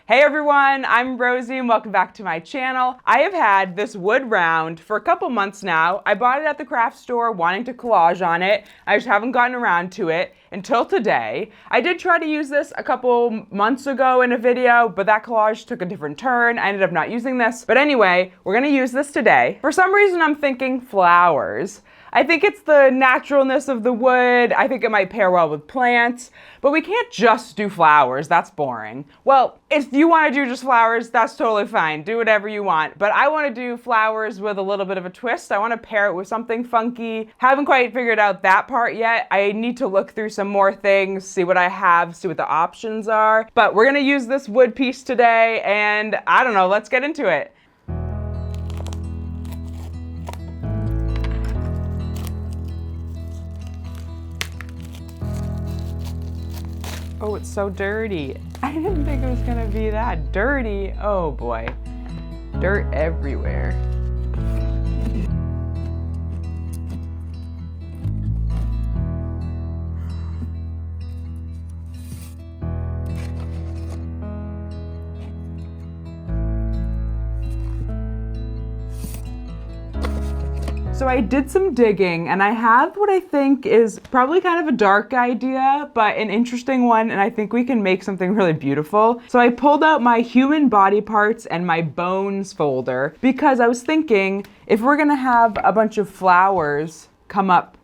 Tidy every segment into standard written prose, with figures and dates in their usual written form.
Hey everyone, I'm Rosie and welcome back to my channel. I have had this wood round for a couple months now. I bought it at the craft store wanting to collage on it. I just haven't gotten around to it until today. I did try to use this a couple months ago in a video, but that collage took a different turn. I ended up not using this. But anyway, we're gonna use this today. For some reason, I'm thinking flowers. I think it's the naturalness of the wood. I think it might pair well with plants, but we can't just do flowers. That's boring. Well, if you want to do just flowers, that's totally fine. Do whatever you want. But I want to do flowers with a little bit of a twist. I want to pair it with something funky. Haven't quite figured out that part yet. I need to look through some more things, see what I have, see what the options are. But we're going to use this wood piece today, and I don't know, let's get into it. Oh, it's so dirty. I didn't think it was gonna be that dirty. Oh boy, dirt everywhere. So I did some digging and I have what I think is probably kind of a dark idea, but an interesting one, and I think we can make something really beautiful. So I pulled out my human body parts and my bones folder because I was thinking if we're gonna have a bunch of flowers come up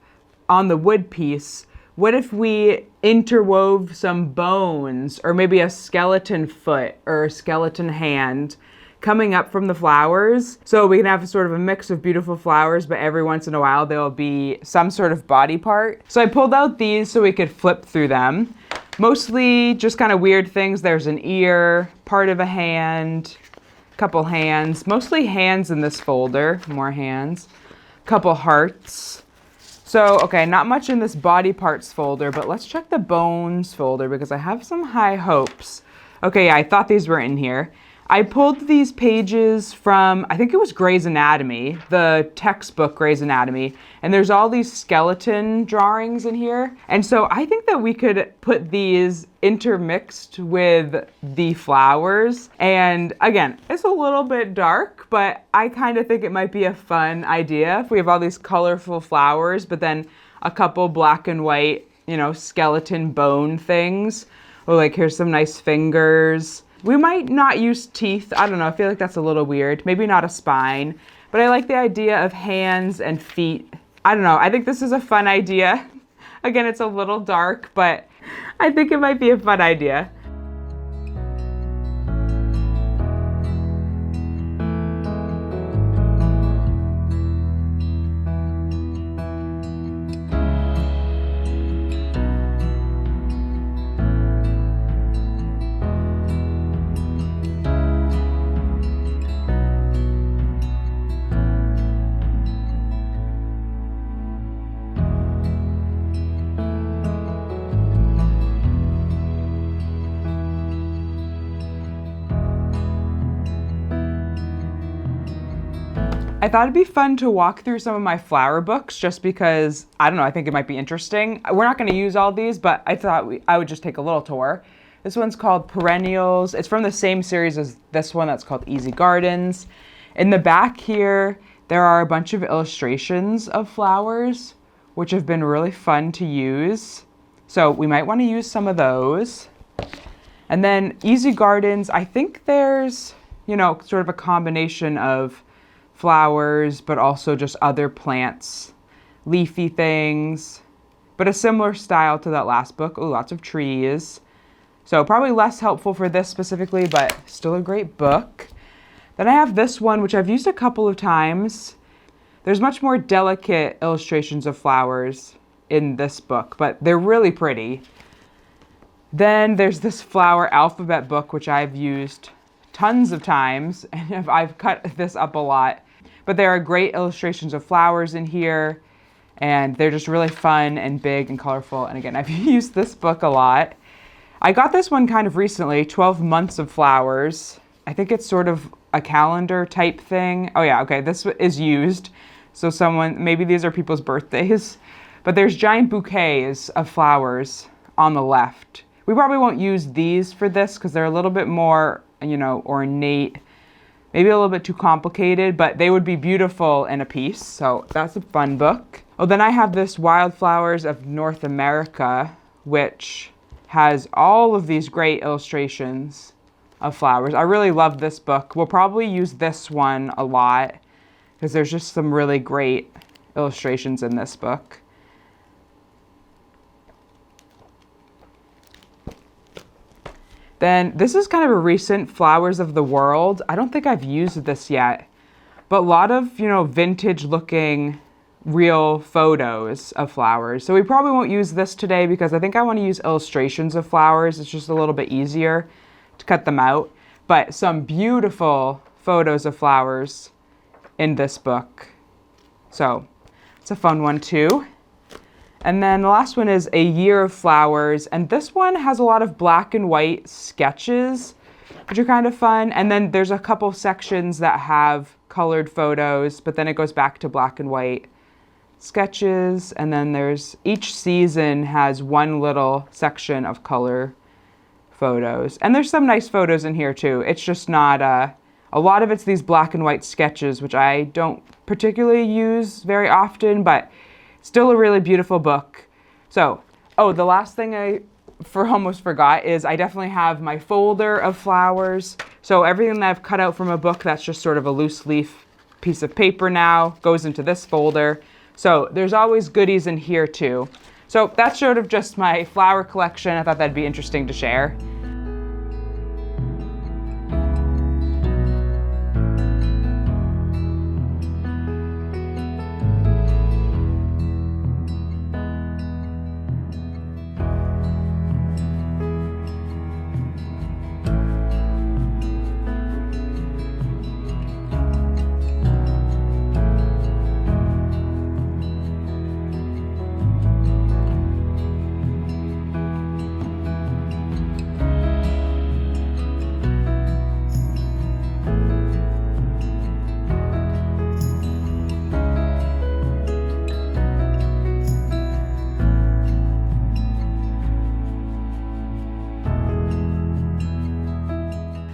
on the wood piece, what if we interwove some bones or maybe a skeleton foot or a skeleton hand coming up from the flowers, so we can have sort of a mix of beautiful flowers, but every once in a while there will be some sort of body part. So I pulled out these so we could flip through them. Mostly just kind of weird things. There's an ear, part of a hand, couple hands, mostly hands in this folder, more hands, couple hearts. So, okay, not much in this body parts folder, but let's check the bones folder because I have some high hopes. Okay, yeah, I thought these were in here. I pulled these pages from, I think it was Grey's Anatomy, the textbook Grey's Anatomy, and there's all these skeleton drawings in here. And so I think that we could put these intermixed with the flowers. And again, it's a little bit dark, but I kind of think it might be a fun idea if we have all these colorful flowers, but then a couple black and white, skeleton bone things. Oh, like here's some nice fingers. We might not use teeth. I don't know. I feel like that's a little weird. Maybe not a spine, but I like the idea of hands and feet. I don't know. I think this is a fun idea. Again, it's a little dark, but I think it might be a fun idea. I thought it'd be fun to walk through some of my flower books just because, I don't know, I think it might be interesting. We're not gonna use all these, but I thought I would just take a little tour. This one's called Perennials. It's from the same series as this one that's called Easy Gardens. In the back here, there are a bunch of illustrations of flowers, which have been really fun to use. So we might wanna use some of those. And then Easy Gardens, I think there's, sort of a combination of flowers, but also just other plants, leafy things, but a similar style to that last book. Oh, lots of trees. So probably less helpful for this specifically, but still a great book. Then I have this one, which I've used a couple of times. There's much more delicate illustrations of flowers in this book, but they're really pretty. Then there's this flower alphabet book, which I've used tons of times, and I've cut this up a lot. But there are great illustrations of flowers in here, and they're just really fun and big and colorful. And again, I've used this book a lot. I got this one kind of recently, 12 Months of Flowers. I think it's sort of a calendar type thing. Oh yeah, okay, this is used. So maybe these are people's birthdays, but there's giant bouquets of flowers on the left. We probably won't use these for this because they're a little bit more you know, ornate, maybe a little bit too complicated, but they would be beautiful in a piece. So that's a fun book. Oh, then I have this Wildflowers of North America, which has all of these great illustrations of flowers. I really love this book. We'll probably use this one a lot because there's just some really great illustrations in this book. Then this is kind of a recent Flowers of the World. I don't think I've used this yet, but a lot of, you know, vintage looking real photos of flowers. So we probably won't use this today because I think I want to use illustrations of flowers. It's just a little bit easier to cut them out, but some beautiful photos of flowers in this book. So it's a fun one too. And then the last one is A Year of Flowers. And this one has a lot of black and white sketches, which are kind of fun. And then there's a couple sections that have colored photos, but then it goes back to black and white sketches. And then there's, each season has one little section of color photos. And there's some nice photos in here too. It's just not, a lot of it's these black and white sketches, which I don't particularly use very often, but still a really beautiful book. So, oh, the last thing I almost forgot is I definitely have my folder of flowers. So everything that I've cut out from a book that's just sort of a loose leaf piece of paper now goes into this folder. So there's always goodies in here too. So that's sort of just my flower collection. I thought that'd be interesting to share.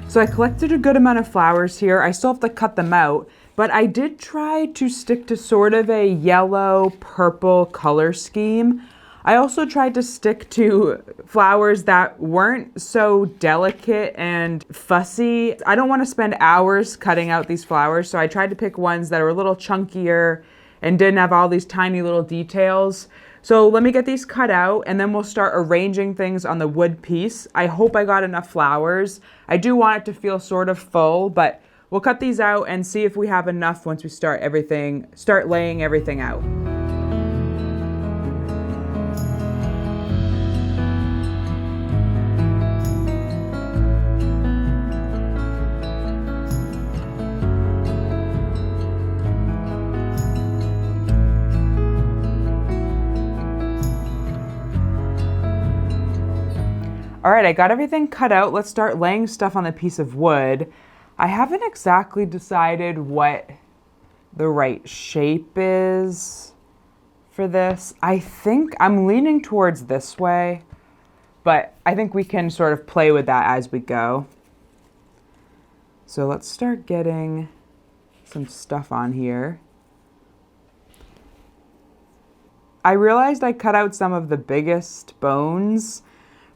So I collected a good amount of flowers here. I still have to cut them out, but I did try to stick to sort of a yellow purple color scheme. I also tried to stick to flowers that weren't so delicate and fussy. I don't want to spend hours cutting out these flowers, so I tried to pick ones that are a little chunkier and didn't have all these tiny little details. So let me get these cut out and then we'll start arranging things on the wood piece. I hope I got enough flowers. I do want it to feel sort of full, but we'll cut these out and see if we have enough once we start laying everything out. All right, I got everything cut out. Let's start laying stuff on the piece of wood. I haven't exactly decided what the right shape is for this. I think I'm leaning towards this way, but I think we can sort of play with that as we go. So let's start getting some stuff on here. I realized I cut out some of the biggest bones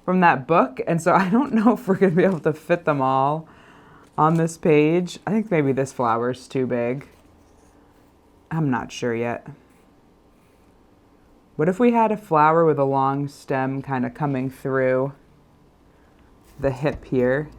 from that book, and so I don't know if we're gonna be able to fit them all on this page. I think maybe this flower's too big. I'm not sure yet. What if we had a flower with a long stem kind of coming through the hip here?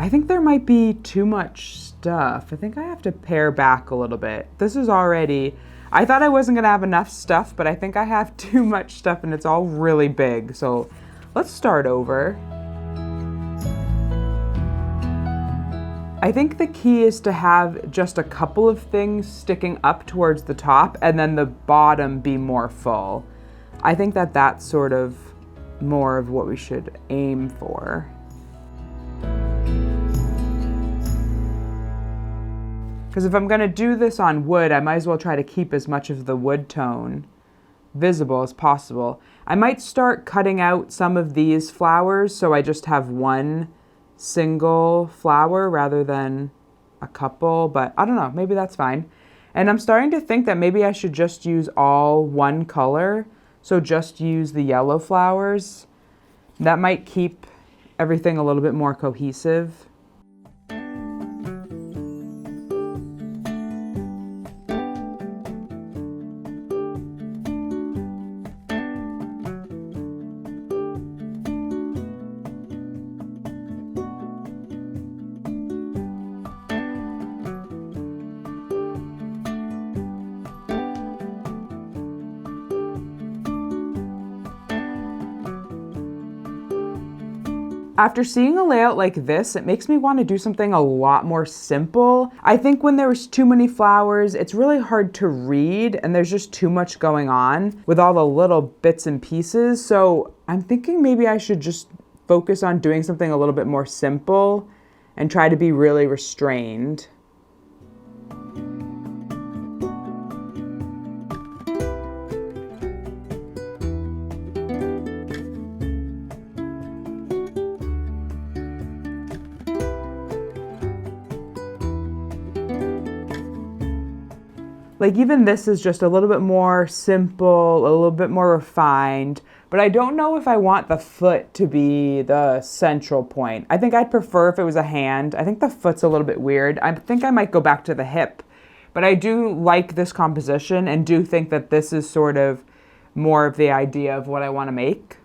I think there might be too much stuff. I think I have to pare back a little bit. This is already, I thought I wasn't gonna have enough stuff, but I think I have too much stuff and it's all really big. So let's start over. I think the key is to have just a couple of things sticking up towards the top and then the bottom be more full. I think that that's sort of more of what we should aim for. Because if I'm going to do this on wood, I might as well try to keep as much of the wood tone visible as possible. I might start cutting out some of these flowers so I just have one single flower rather than a couple, but I don't know, maybe that's fine. And I'm starting to think that maybe I should just use all one color, so just use the yellow flowers. That might keep everything a little bit more cohesive. After seeing a layout like this, it makes me want to do something a lot more simple. I think when there's too many flowers, it's really hard to read and there's just too much going on with all the little bits and pieces. So I'm thinking maybe I should just focus on doing something a little bit more simple and try to be really restrained. Like even this is just a little bit more simple, a little bit more refined, but I don't know if I want the foot to be the central point. I think I'd prefer if it was a hand. I think the foot's a little bit weird. I think I might go back to the hip, but I do like this composition and do think that this is sort of more of the idea of what I want to make.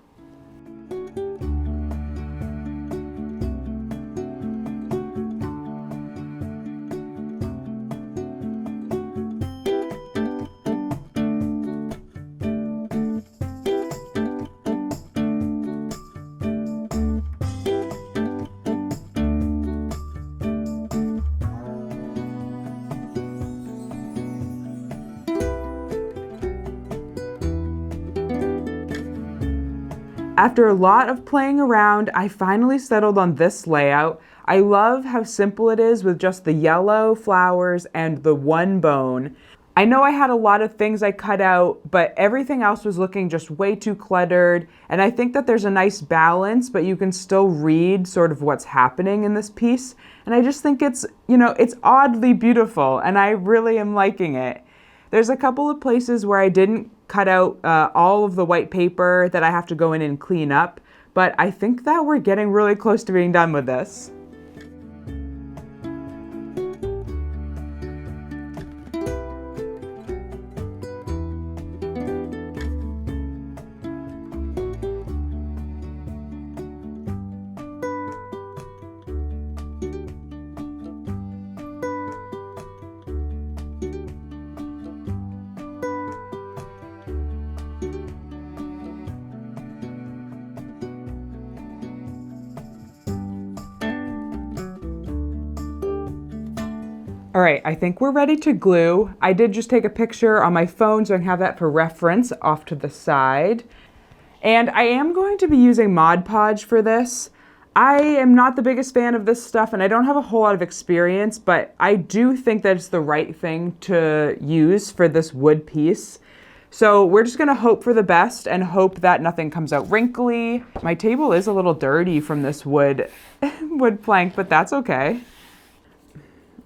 After a lot of playing around, I finally settled on this layout. I love how simple it is with just the yellow flowers and the one bone. I know I had a lot of things I cut out, but everything else was looking just way too cluttered. And I think that there's a nice balance, but you can still read sort of what's happening in this piece. And I just think it's, it's oddly beautiful and I really am liking it. There's a couple of places where I didn't cut out all of the white paper that I have to go in and clean up, but I think that we're getting really close to being done with this. All right, I think we're ready to glue. I did just take a picture on my phone so I can have that for reference off to the side. And I am going to be using Mod Podge for this. I am not the biggest fan of this stuff and I don't have a whole lot of experience, but I do think that it's the right thing to use for this wood piece. So we're just gonna hope for the best and hope that nothing comes out wrinkly. My table is a little dirty from this wood plank, but that's okay.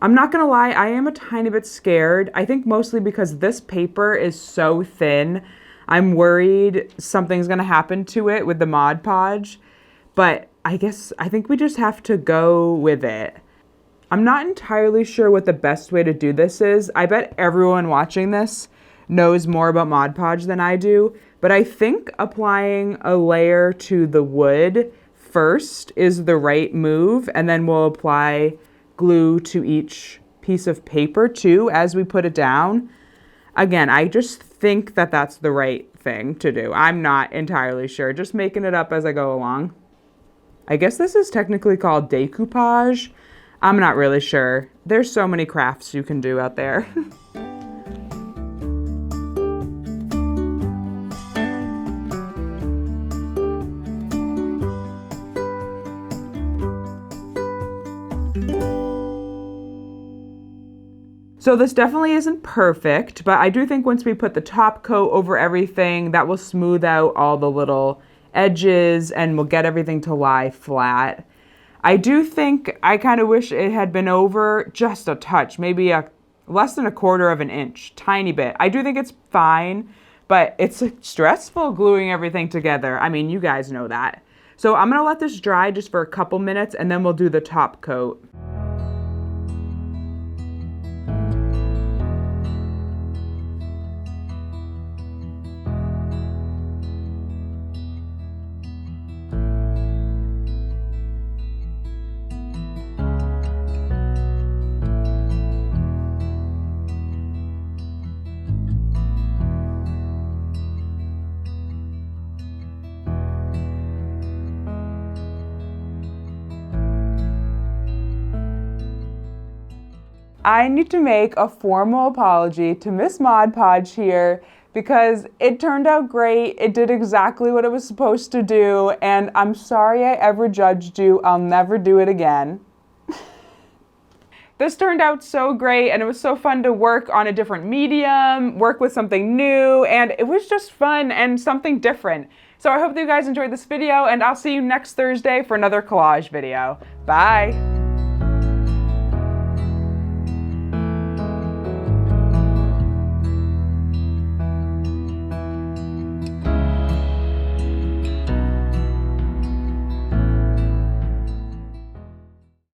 I'm not gonna lie, I am a tiny bit scared. I think mostly because this paper is so thin. I'm worried something's gonna happen to it with the Mod Podge, but I think we just have to go with it. I'm not entirely sure what the best way to do this is. I bet everyone watching this knows more about Mod Podge than I do, but I think applying a layer to the wood first is the right move, and then we'll apply glue to each piece of paper too as we put it down. Again, I just think that that's the right thing to do. I'm not entirely sure, just making it up as I go along. I guess this is technically called decoupage. I'm not really sure. There's so many crafts you can do out there. So this definitely isn't perfect, but I do think once we put the top coat over everything, that will smooth out all the little edges and will get everything to lie flat. I do think I kind of wish it had been over just a touch, maybe less than 1/4 of an inch, tiny bit. I do think it's fine, but it's stressful gluing everything together. I mean, you guys know that. So I'm gonna let this dry just for a couple minutes and then we'll do the top coat. I need to make a formal apology to Miss Mod Podge here because it turned out great. It did exactly what it was supposed to do, and I'm sorry I ever judged you. I'll never do it again. This turned out so great, and it was so fun to work on a different medium, work with something new, and it was just fun and something different. So I hope that you guys enjoyed this video, and I'll see you next Thursday for another collage video. Bye!